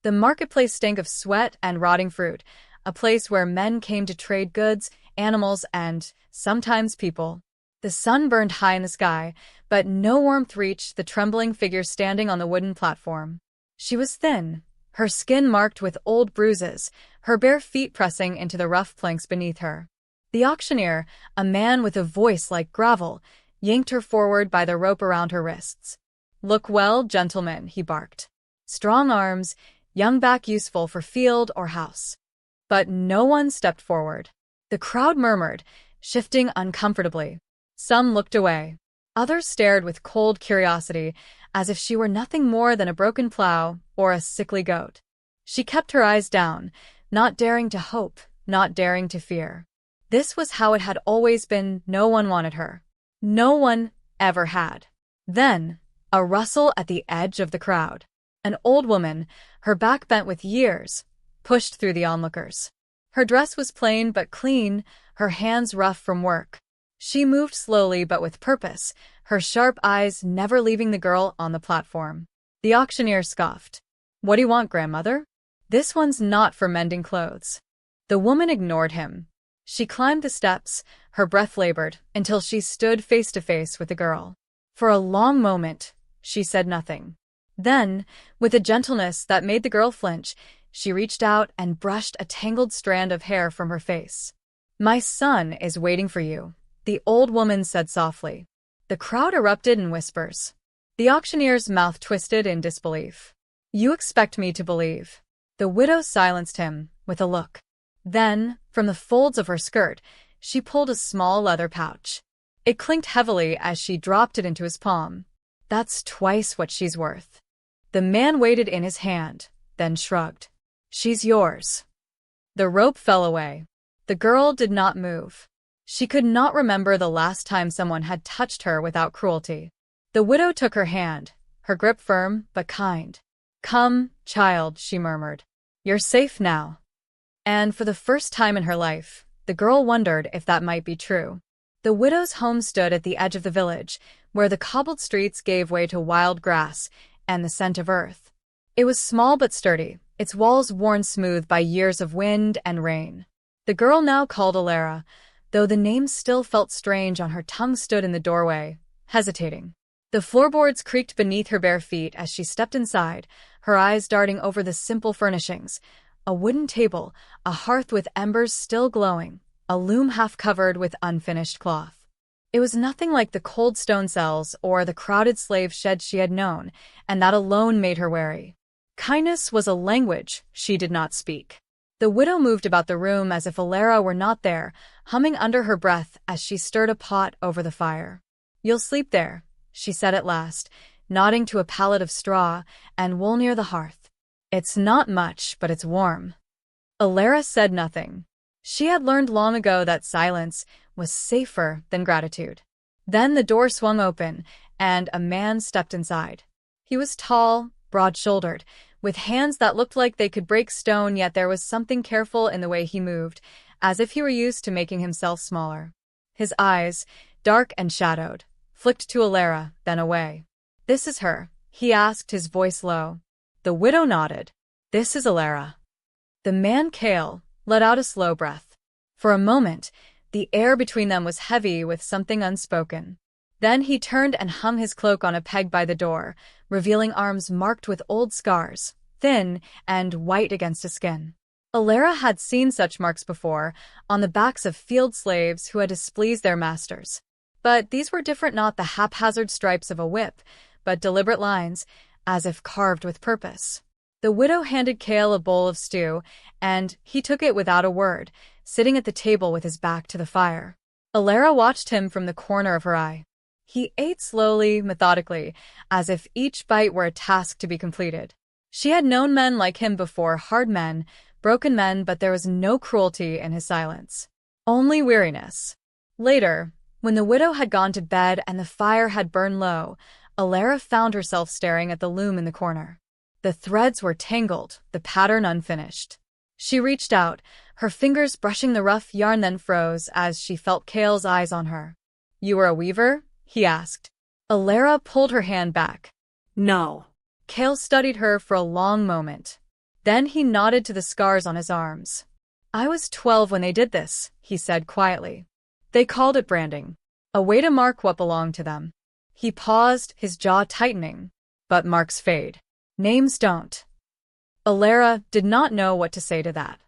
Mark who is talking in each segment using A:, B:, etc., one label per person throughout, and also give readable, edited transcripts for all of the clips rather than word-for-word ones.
A: The marketplace stank of sweat and rotting fruit, a place where men came to trade goods, animals, and, sometimes, people. The sun burned high in the sky, but no warmth reached the trembling figure standing on the wooden platform. She was thin, her skin marked with old bruises, her bare feet pressing into the rough planks beneath her. The auctioneer, a man with a voice like gravel, yanked her forward by the rope around her wrists. "Look well, gentlemen," he barked. Strong arms, young back useful for field or house. But no one stepped forward. The crowd murmured, shifting uncomfortably. Some looked away. Others stared with cold curiosity, as if she were nothing more than a broken plow or a sickly goat. She kept her eyes down, not daring to hope, not daring to fear. This was how it had always been. No one wanted her. No one ever had. Then, a rustle at the edge of the crowd. An old woman, her back bent with years, pushed through the onlookers. Her dress was plain but clean, her hands rough from work. She moved slowly but with purpose, her sharp eyes never leaving the girl on the platform. The auctioneer scoffed. "What do you want, grandmother? This one's not for mending clothes." The woman ignored him. She climbed the steps, her breath labored, until she stood face to face with the girl. For a long moment, she said nothing. Then, with a gentleness that made the girl flinch, she reached out and brushed a tangled strand of hair from her face. "My son is waiting for you," the old woman said softly. The crowd erupted in whispers. The auctioneer's mouth twisted in disbelief. "You expect me to believe?" The widow silenced him with a look. Then, from the folds of her skirt, she pulled a small leather pouch. It clinked heavily as she dropped it into his palm. "That's twice what she's worth." The man weighed it in his hand, then shrugged. "She's yours." The rope fell away. The girl did not move. She could not remember the last time someone had touched her without cruelty. The widow took her hand, her grip firm but kind. "Come, child," she murmured. "You're safe now." And for the first time in her life, the girl wondered if that might be true. The widow's home stood at the edge of the village, where the cobbled streets gave way to wild grass and the scent of earth. It was small but sturdy, its walls worn smooth by years of wind and rain. The girl now called Elara, though the name still felt strange on her tongue, stood in the doorway, hesitating. The floorboards creaked beneath her bare feet as she stepped inside, her eyes darting over the simple furnishings. A wooden table, a hearth with embers still glowing, a loom half covered with unfinished cloth. It was nothing like the cold stone cells or the crowded slave sheds she had known, and that alone made her wary. Kindness was a language she did not speak. The widow moved about the room as if Elara were not there, humming under her breath as she stirred a pot over the fire. "You'll sleep there," she said at last, nodding to a pallet of straw and wool near the hearth. "It's not much, but it's warm." Elara said nothing. She had learned long ago that silence was safer than gratitude. Then the door swung open, and a man stepped inside. He was tall, broad-shouldered, with hands that looked like they could break stone, yet there was something careful in the way he moved, as if he were used to making himself smaller. His eyes, dark and shadowed, flicked to Elara, then away. "This is her?" he asked, his voice low. The widow nodded. "This is Elara." The man, Kale, let out a slow breath. For a moment, the air between them was heavy with something unspoken. Then he turned and hung his cloak on a peg by the door, revealing arms marked with old scars, thin and white against his skin. Elara had seen such marks before, on the backs of field slaves who had displeased their masters. But these were different, not the haphazard stripes of a whip, but deliberate lines, as if carved with purpose. The widow handed Kale a bowl of stew, and he took it without a word, sitting at the table with his back to the fire. Elara watched him from the corner of her eye. He ate slowly, methodically, as if each bite were a task to be completed. She had known men like him before, hard men, broken men, but there was no cruelty in his silence. Only weariness. Later, when the widow had gone to bed and the fire had burned low, Elara found herself staring at the loom in the corner. The threads were tangled, the pattern unfinished. She reached out, her fingers brushing the rough yarn, then froze as she felt Kale's eyes on her. "You were a weaver?" he asked. Elara pulled her hand back. "No." Kale studied her for a long moment. Then he nodded to the scars on his arms. "I was 12 when they did this," he said quietly. "They called it branding. A way to mark what belonged to them." He paused, his jaw tightening. "But marks fade. Names don't." Elara did not know what to say to that.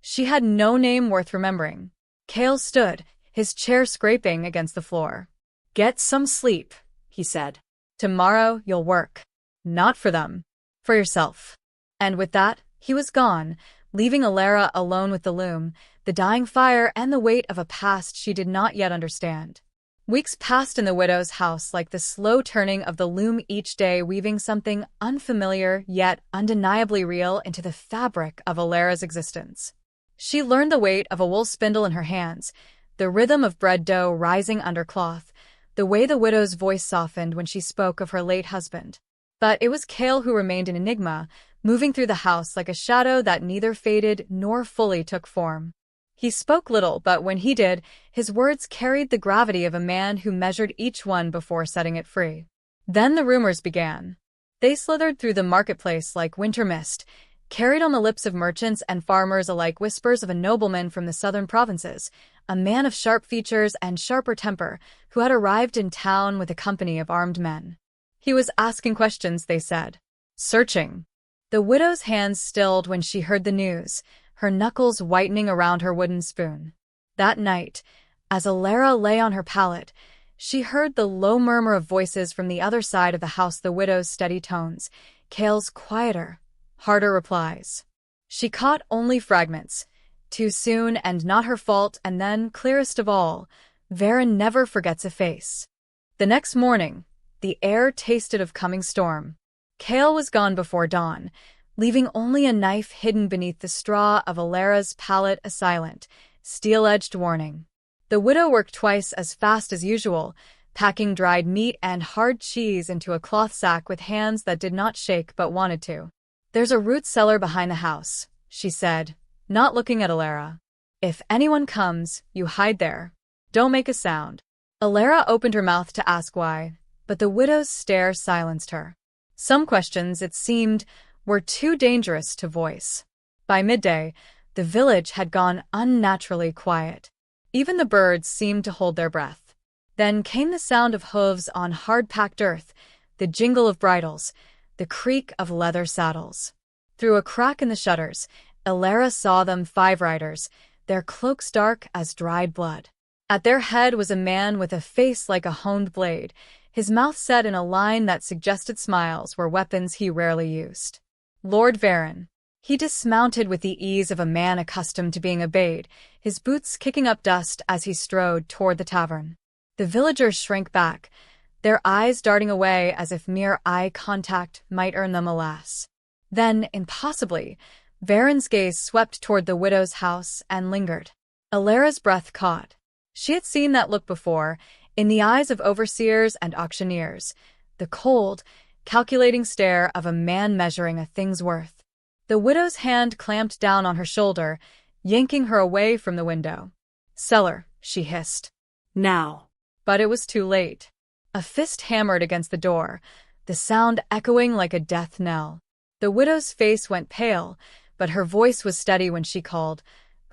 A: She had no name worth remembering. Cale stood, his chair scraping against the floor. "Get some sleep," he said. "Tomorrow you'll work. Not for them. For yourself." And with that, he was gone, leaving Elara alone with the loom, the dying fire, and the weight of a past she did not yet understand. Weeks passed in the widow's house like the slow turning of the loom each day, weaving something unfamiliar yet undeniably real into the fabric of Elara's existence. She learned the weight of a wool spindle in her hands, the rhythm of bread dough rising under cloth, the way the widow's voice softened when she spoke of her late husband. But it was Cale who remained an enigma, moving through the house like a shadow that neither faded nor fully took form. He spoke little, but when he did, his words carried the gravity of a man who measured each one before setting it free. Then the rumors began. They slithered through the marketplace like winter mist, carried on the lips of merchants and farmers alike whispers of a nobleman from the southern provinces, a man of sharp features and sharper temper, who had arrived in town with a company of armed men. He was asking questions, they said. Searching. The widow's hands stilled when she heard the news, her knuckles whitening around her wooden spoon. That night, as Elara lay on her pallet, she heard the low murmur of voices from the other side of the house, the widow's steady tones, Cale's quieter, harder replies. She caught only fragments. Too soon and not her fault, and then, clearest of all, Varen never forgets a face. The next morning, the air tasted of coming storm. Cale was gone before dawn, leaving only a knife hidden beneath the straw of Elara's pallet, a silent, steel-edged warning. The widow worked twice as fast as usual, packing dried meat and hard cheese into a cloth sack with hands that did not shake but wanted to. "There's a root cellar behind the house," she said, not looking at Elara. "If anyone comes, you hide there. Don't make a sound." Elara opened her mouth to ask why, but the widow's stare silenced her. Some questions, it seemed, were too dangerous to voice. By midday, the village had gone unnaturally quiet. Even the birds seemed to hold their breath. Then came the sound of hooves on hard-packed earth, the jingle of bridles, the creak of leather saddles. Through a crack in the shutters, Elara saw them, 5 riders, their cloaks dark as dried blood. At their head was a man with a face like a honed blade, his mouth set in a line that suggested smiles were weapons he rarely used. Lord Varen. He dismounted with the ease of a man accustomed to being obeyed, his boots kicking up dust as he strode toward the tavern. The villagers shrank back, their eyes darting away as if mere eye contact might earn them a lass. Then, impossibly, Varen's gaze swept toward the widow's house and lingered. Elara's breath caught. She had seen that look before, in the eyes of overseers and auctioneers, the cold, calculating stare of a man measuring a thing's worth. The widow's hand clamped down on her shoulder, yanking her away from the window. "Cellar," she hissed. "Now." But it was too late. A fist hammered against the door, the sound echoing like a death knell. The widow's face went pale, but her voice was steady when she called,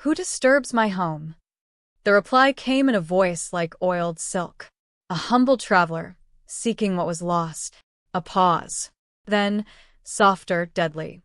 A: "Who disturbs my home?" The reply came in a voice like oiled silk. "A humble traveler, seeking what was lost." A pause. Then, softer, deadly.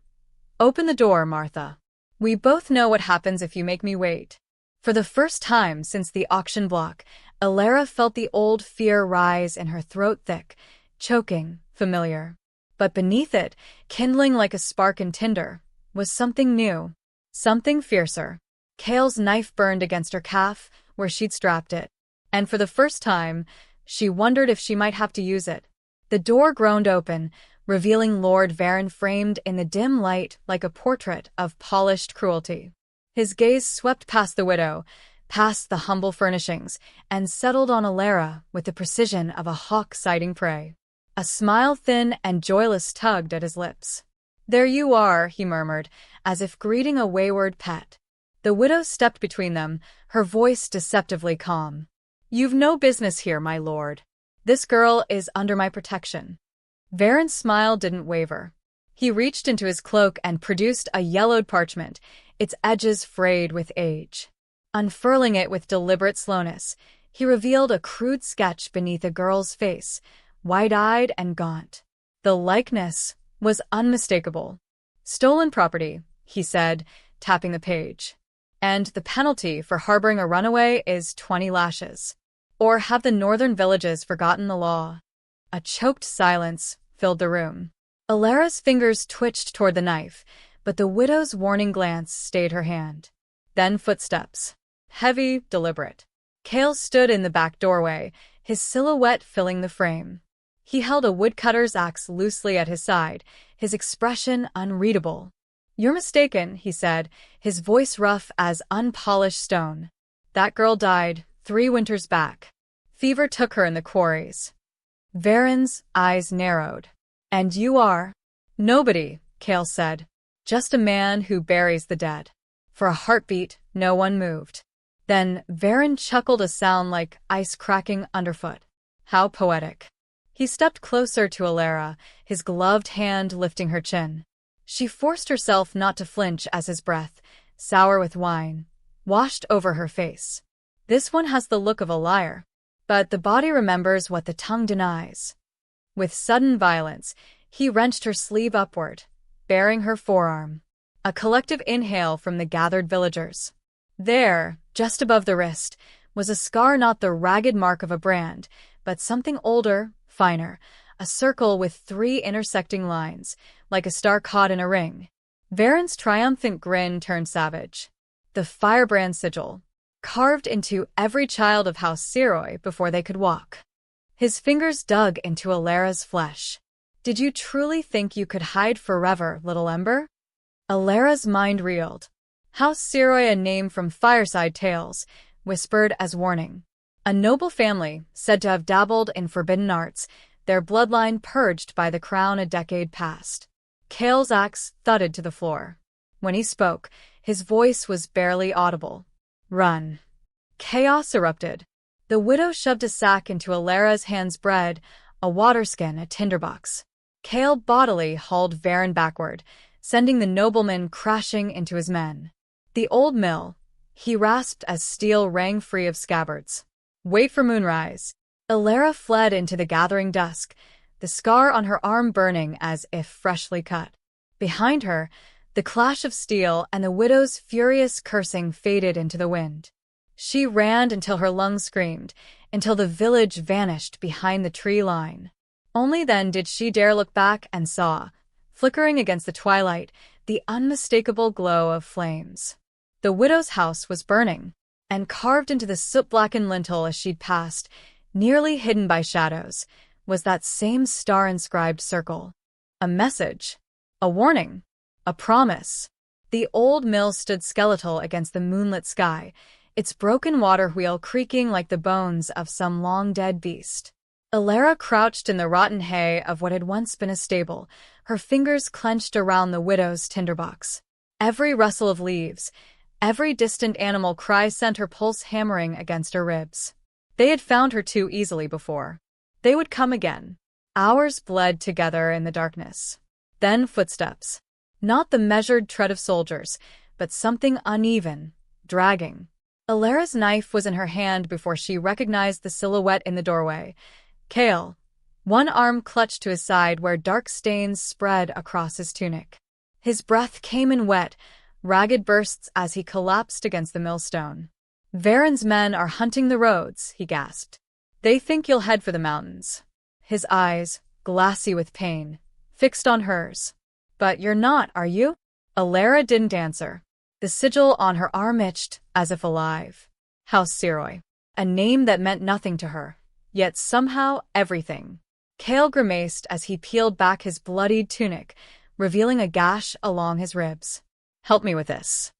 A: "Open the door, Martha. We both know what happens if you make me wait." For the first time since the auction block, Elara felt the old fear rise in her throat, thick, choking, familiar. But beneath it, kindling like a spark in tinder, was something new, something fiercer. Cale's knife burned against her calf, where she'd strapped it. And for the first time, she wondered if she might have to use it. The door groaned open, revealing Lord Varen framed in the dim light like a portrait of polished cruelty. His gaze swept past the widow, past the humble furnishings, and settled on Elara with the precision of a hawk sighting prey. A smile thin and joyless tugged at his lips. "There you are," he murmured, as if greeting a wayward pet. The widow stepped between them, her voice deceptively calm. "You've no business here, my lord. This girl is under my protection." Varen's smile didn't waver. He reached into his cloak and produced a yellowed parchment, its edges frayed with age. Unfurling it with deliberate slowness, he revealed a crude sketch beneath a girl's face, wide-eyed and gaunt. The likeness was unmistakable. "Stolen property," he said, tapping the page. "And the penalty for harboring a runaway is 20 lashes. Or have the northern villages forgotten the law?" A choked silence filled the room. Elara's fingers twitched toward the knife, but the widow's warning glance stayed her hand. Then footsteps. Heavy, deliberate. Cale stood in the back doorway, his silhouette filling the frame. He held a woodcutter's axe loosely at his side, his expression unreadable. "You're mistaken," he said, his voice rough as unpolished stone. "That girl died 3 winters back. Fever took her in the quarries." Varen's eyes narrowed. "And you are?" "Nobody," Cale said. "Just a man who buries the dead." For a heartbeat, no one moved. Then Varen chuckled, a sound like ice cracking underfoot. How poetic. He stepped closer to Elara, his gloved hand lifting her chin. She forced herself not to flinch as his breath, sour with wine, washed over her face. "This one has the look of a liar. But the body remembers what the tongue denies." With sudden violence, he wrenched her sleeve upward, baring her forearm. A collective inhale from the gathered villagers. There, just above the wrist, was a scar, not the ragged mark of a brand, but something older, finer, a circle with 3 intersecting lines, like a star caught in a ring. Varen's triumphant grin turned savage. The Firebrand sigil, carved into every child of House Seroy before they could walk. His fingers dug into Elara's flesh. "Did you truly think you could hide forever, little Ember?" Elara's mind reeled. House Seroy, a name from Fireside Tales, whispered as warning. A noble family, said to have dabbled in forbidden arts, their bloodline purged by the crown a decade past. Cale's axe thudded to the floor. When he spoke, his voice was barely audible. "Run." Chaos erupted. The widow shoved a sack into Elara's hands, bread, a waterskin, a tinderbox. Cale bodily hauled Varen backward, sending the nobleman crashing into his men. "The old mill," he rasped as steel rang free of scabbards. "Wait for moonrise." Elara fled into the gathering dusk, the scar on her arm burning as if freshly cut. Behind her, the clash of steel and the widow's furious cursing faded into the wind. She ran until her lungs screamed, until the village vanished behind the tree line. Only then did she dare look back and saw, flickering against the twilight, the unmistakable glow of flames. The widow's house was burning, and carved into the soot-blackened lintel as she'd passed, nearly hidden by shadows, was that same star-inscribed circle. A message, a warning, a promise. The old mill stood skeletal against the moonlit sky, its broken water wheel creaking like the bones of some long-dead beast. Elara crouched in the rotten hay of what had once been a stable, her fingers clenched around the widow's tinderbox. Every rustle of leaves, every distant animal cry sent her pulse hammering against her ribs. They had found her too easily before. They would come again. Hours bled together in the darkness. Then footsteps. Not the measured tread of soldiers, but something uneven, dragging. Elara's knife was in her hand before she recognized the silhouette in the doorway. Cale. One arm clutched to his side where dark stains spread across his tunic. His breath came in wet, ragged bursts as he collapsed against the millstone. "Varen's men are hunting the roads," he gasped. "They think you'll head for the mountains." His eyes, glassy with pain, fixed on hers. "But you're not, are you?" Elara didn't answer. The sigil on her arm itched, as if alive. House Seroy. A name that meant nothing to her, yet somehow everything. Cale grimaced as he peeled back his bloodied tunic, revealing a gash along his ribs. "Help me with this."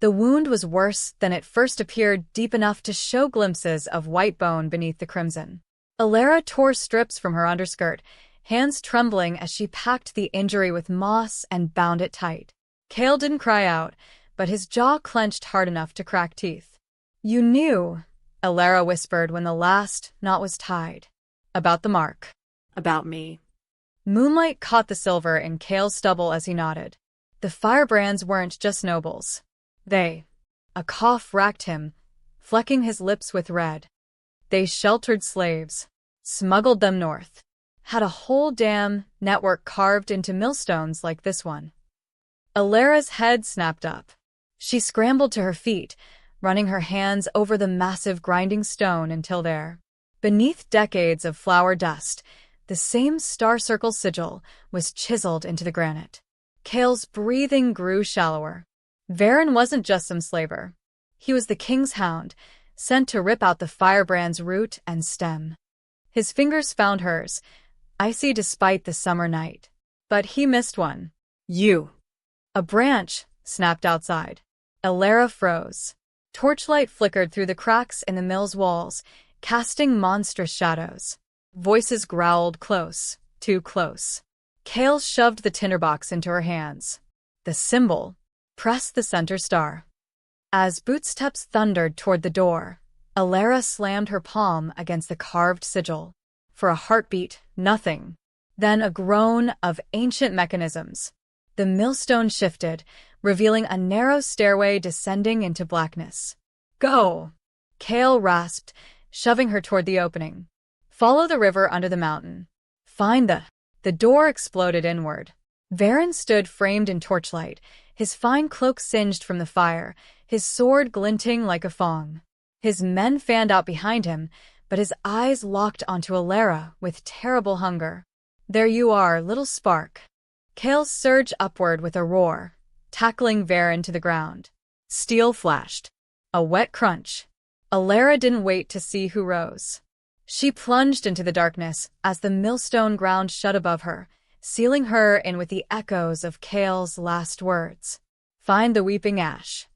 A: The wound was worse than it first appeared, deep enough to show glimpses of white bone beneath the crimson. Elara tore strips from her underskirt, hands trembling as she packed the injury with moss and bound it tight. Cale didn't cry out, but his jaw clenched hard enough to crack teeth. "You knew," Elara whispered when the last knot was tied. "About the mark."
B: About me.
A: Moonlight caught the silver in Kale's stubble as he nodded. The Firebrands weren't just nobles. A cough racked him, flecking his lips with red. They sheltered slaves, smuggled them north, had a whole damn network carved into millstones like this one. Elara's head snapped up. She scrambled to her feet, running her hands over the massive grinding stone until there, beneath decades of flour dust, the same star-circle sigil was chiseled into the granite. Kale's breathing grew shallower. Varen wasn't just some slaver. He was the king's hound, sent to rip out the Firebrand's root and stem. His fingers found hers, icy despite the summer night. But he missed one. You! A branch snapped outside. Elara froze. Torchlight flickered through the cracks in the mill's walls, casting monstrous shadows. Voices growled close, too close. Kale shoved the tinderbox into her hands. The symbol pressed the center star. As bootsteps thundered toward the door, Elara slammed her palm against the carved sigil. For a heartbeat, nothing. Then a groan of ancient mechanisms. The millstone shifted, revealing a narrow stairway descending into blackness. Go! Kale rasped, shoving her toward the opening. Follow the river under the mountain. Find the door exploded inward. Varen stood framed in torchlight, his fine cloak singed from the fire, his sword glinting like a fong. His men fanned out behind him, but his eyes locked onto Elara with terrible hunger. There you are, little spark. Kale surged upward with a roar, tackling Varen to the ground. Steel flashed. A wet crunch. Elara didn't wait to see who rose. She plunged into the darkness as the millstone ground shut above her, sealing her in with the echoes of Kale's last words. Find the weeping ash.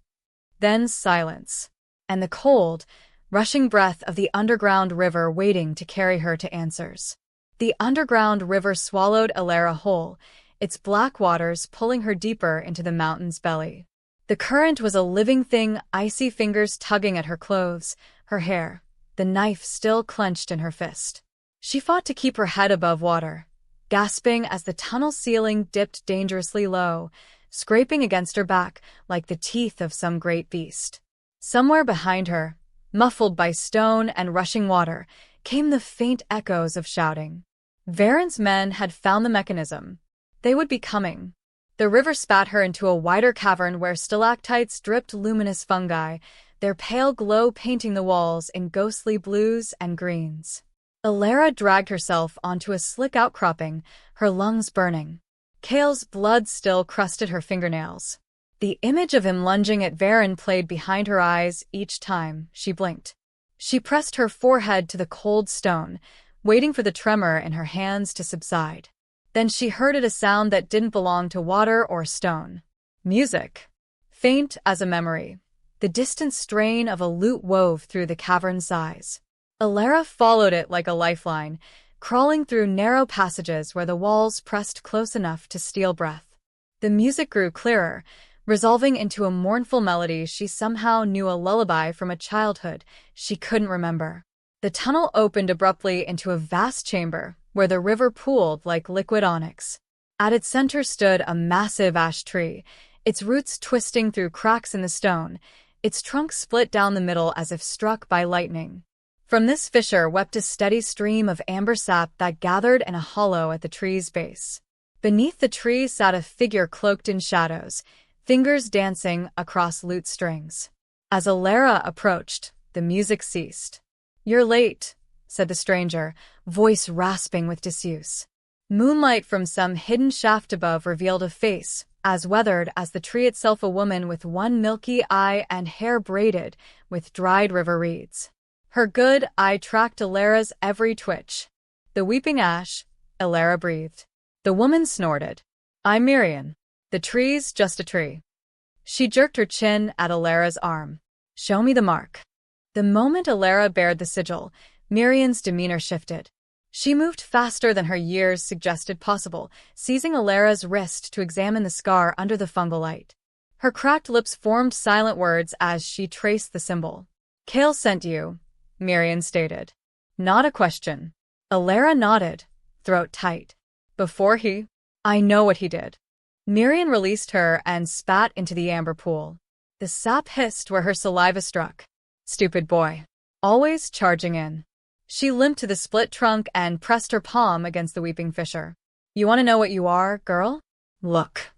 A: Then silence, and the cold, rushing breath of the underground river waiting to carry her to answers. The underground river swallowed Elara whole, its black waters pulling her deeper into the mountain's belly. The current was a living thing, icy fingers tugging at her clothes, her hair, the knife still clenched in her fist. She fought to keep her head above water, gasping as the tunnel ceiling dipped dangerously low, scraping against her back like the teeth of some great beast. Somewhere behind her, muffled by stone and rushing water, came the faint echoes of shouting. Varen's men had found the mechanism. They would be coming. The river spat her into a wider cavern where stalactites dripped luminous fungi, their pale glow painting the walls in ghostly blues and greens. Elara dragged herself onto a slick outcropping, her lungs burning. Kale's blood still crusted her fingernails. The image of him lunging at Varen played behind her eyes each time she blinked. She pressed her forehead to the cold stone, waiting for the tremor in her hands to subside. Then she heard a sound that didn't belong to water or stone. Music. Faint as a memory. The distant strain of a lute wove through the cavern's sighs. Elara followed it like a lifeline, crawling through narrow passages where the walls pressed close enough to steal breath. The music grew clearer, resolving into a mournful melody she somehow knew, a lullaby from a childhood she couldn't remember. The tunnel opened abruptly into a vast chamber, where the river pooled like liquid onyx. At its center stood a massive ash tree, its roots twisting through cracks in the stone, its trunk split down the middle as if struck by lightning. From this fissure wept a steady stream of amber sap that gathered in a hollow at the tree's base. Beneath the tree sat a figure cloaked in shadows, fingers dancing across lute strings. As Elara approached, the music ceased. "You're late," said the stranger, voice rasping with disuse. Moonlight from some hidden shaft above revealed a face, as weathered as the tree itself, a woman with one milky eye and hair braided with dried river reeds. Her good eye tracked Elara's every twitch. "The weeping ash," Elara breathed. The woman snorted. "I'm Mirian. The tree's just a tree." She jerked her chin at Elara's arm. "Show me the mark." The moment Elara bared the sigil, Mirian's demeanor shifted. She moved faster than her years suggested possible, seizing Elara's wrist to examine the scar under the fungal light. Her cracked lips formed silent words as she traced the symbol. "Kale sent you," Mirian stated. "Not a question." Elara nodded, throat tight. Before he... I know what he did. Mirian released her and spat into the amber pool. The sap hissed where her saliva struck. Stupid boy. Always charging in. She limped to the split trunk and pressed her palm against the weeping fissure. You want to know what you are, girl? Look.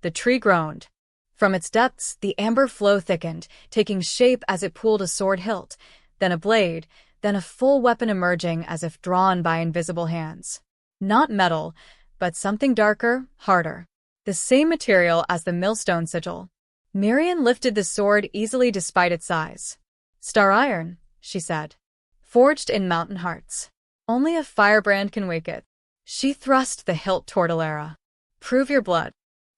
A: The tree groaned. From its depths, the amber flow thickened, taking shape as it pulled a sword hilt, then a blade, then a full weapon emerging as if drawn by invisible hands. Not metal, but something darker, harder. The same material as the millstone sigil. Mirian lifted the sword easily despite its size. Star iron, she said. Forged in mountain hearts. Only a firebrand can wake it. She thrust the hilt toward Elara. Prove your blood.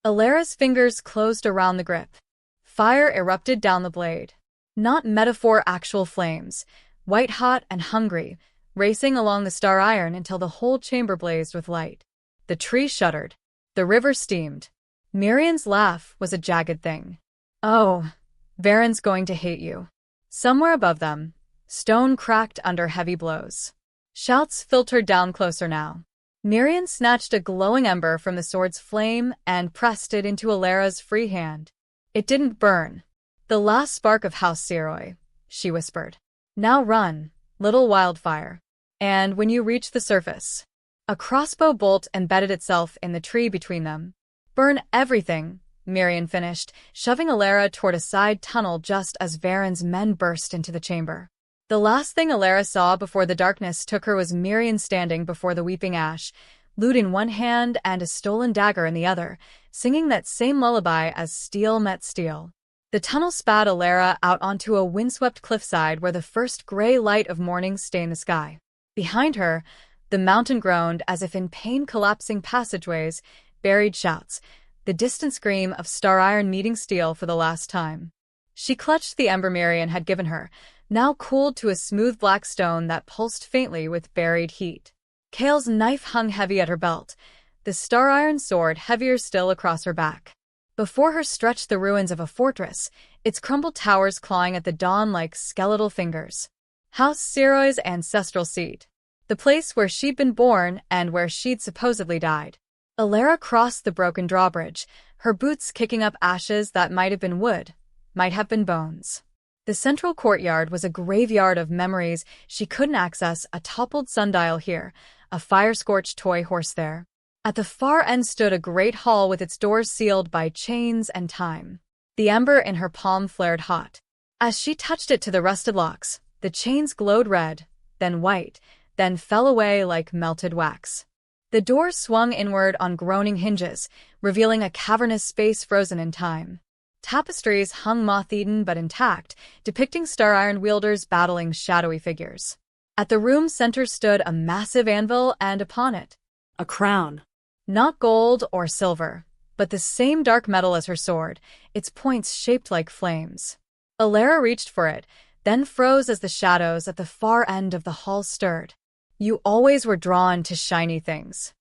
A: Elara's fingers closed around the grip. Fire erupted down the blade. Not metaphor, actual flames, white-hot and hungry, racing along the star iron until the whole chamber blazed with light. The tree shuddered. The river steamed. Mirian's laugh was a jagged thing. Oh, Varen's going to hate you. Somewhere above them, stone cracked under heavy blows. Shouts filtered down closer now. Mirian snatched a glowing ember from the sword's flame and pressed it into Elara's free hand. It didn't burn. The last spark of House Seroy, she whispered. Now run, little wildfire. And when you reach the surface... A crossbow bolt embedded itself in the tree between them. Burn everything, Mirian finished, shoving Elara toward a side tunnel just as Varen's men burst into the chamber. The last thing Elara saw before the darkness took her was Mirian standing before the weeping ash, lute in one hand and a stolen dagger in the other, singing that same lullaby as steel met steel. The tunnel spat Elara out onto a windswept cliffside where the first gray light of morning stained the sky. Behind her, the mountain groaned as if in pain, collapsing passageways, buried shouts, the distant scream of star iron meeting steel for the last time. She clutched the ember Mirian had given her, now cooled to a smooth black stone that pulsed faintly with buried heat. Kale's knife hung heavy at her belt, the star iron sword heavier still across her back. Before her stretched the ruins of a fortress, its crumbled towers clawing at the dawn like skeletal fingers. House Seroy's ancestral seat. The place where she'd been born and where she'd supposedly died. Elara crossed the broken drawbridge, her boots kicking up ashes that might have been wood, might have been bones. The central courtyard was a graveyard of memories she couldn't access, a toppled sundial here, a fire-scorched toy horse there. At the far end stood a great hall with its doors sealed by chains and time. The ember in her palm flared hot. As she touched it to the rusted locks, the chains glowed red, then white, then fell away like melted wax. The door swung inward on groaning hinges, revealing a cavernous space frozen in time. Tapestries hung moth-eaten but intact, depicting star iron wielders battling shadowy figures. At the room's center stood a massive anvil, and upon it, a crown. Not gold or silver, but the same dark metal as her sword, its points shaped like flames. Elara reached for it, then froze as the shadows at the far end of the hall stirred. You always were drawn to shiny things.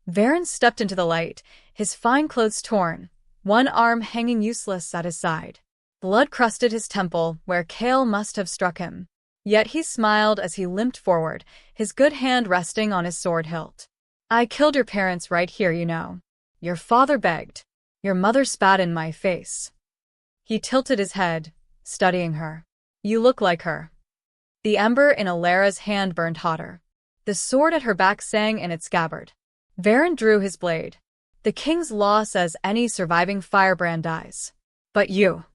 A: Varen stepped into the light, his fine clothes torn, one arm hanging useless at his side. Blood crusted his temple where Kale must have struck him. Yet he smiled as he limped forward, his good hand resting on his sword hilt. I killed your parents right here, you know. Your father begged. Your mother spat in my face. He tilted his head, studying her. You look like her. The ember in Elara's hand burned hotter. The sword at her back sang in its scabbard. Varen drew his blade. The king's law says any surviving firebrand dies. But you.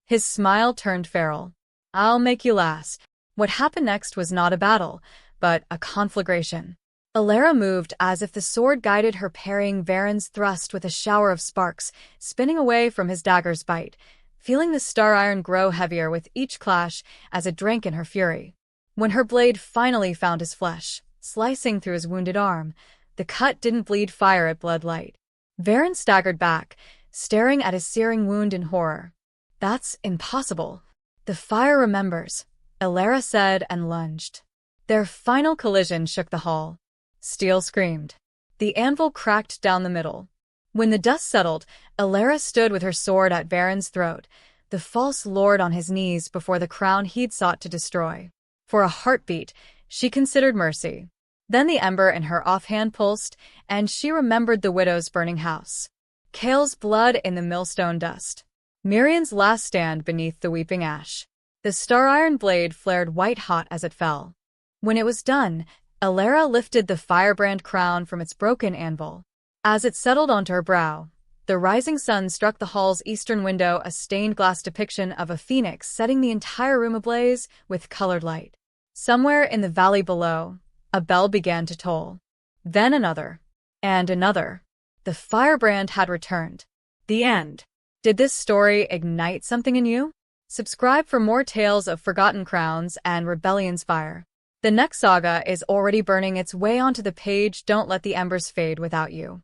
A: His smile turned feral. I'll make you last. What happened next was not a battle, but a conflagration. Elara moved as if the sword guided her, parrying Varen's thrust with a shower of sparks, spinning away from his dagger's bite, feeling the star iron grow heavier with each clash as it drank in her fury. When her blade finally found his flesh, slicing through his wounded arm, the cut didn't bleed fire, it bled light. Varen staggered back, staring at his searing wound in horror. That's impossible. The fire remembers, Elara said and lunged. Their final collision shook the hall. Steel screamed. The anvil cracked down the middle. When the dust settled, Elara stood with her sword at Varen's throat, the false lord on his knees before the crown he'd sought to destroy. For a heartbeat, she considered mercy. Then the ember in her offhand pulsed, and she remembered the widow's burning house. Kale's blood in the millstone dust. Mirian's last stand beneath the weeping ash. The star-iron blade flared white-hot as it fell. When it was done, Elara lifted the firebrand crown from its broken anvil. As it settled onto her brow, the rising sun struck the hall's eastern window, a stained glass depiction of a phoenix setting the entire room ablaze with colored light. Somewhere in the valley below, a bell began to toll. Then another. And another. The firebrand had returned. The end. Did this story ignite something in you? Subscribe for more tales of forgotten crowns and rebellion's fire. The next saga is already burning its way onto the page. Don't let the embers fade without you.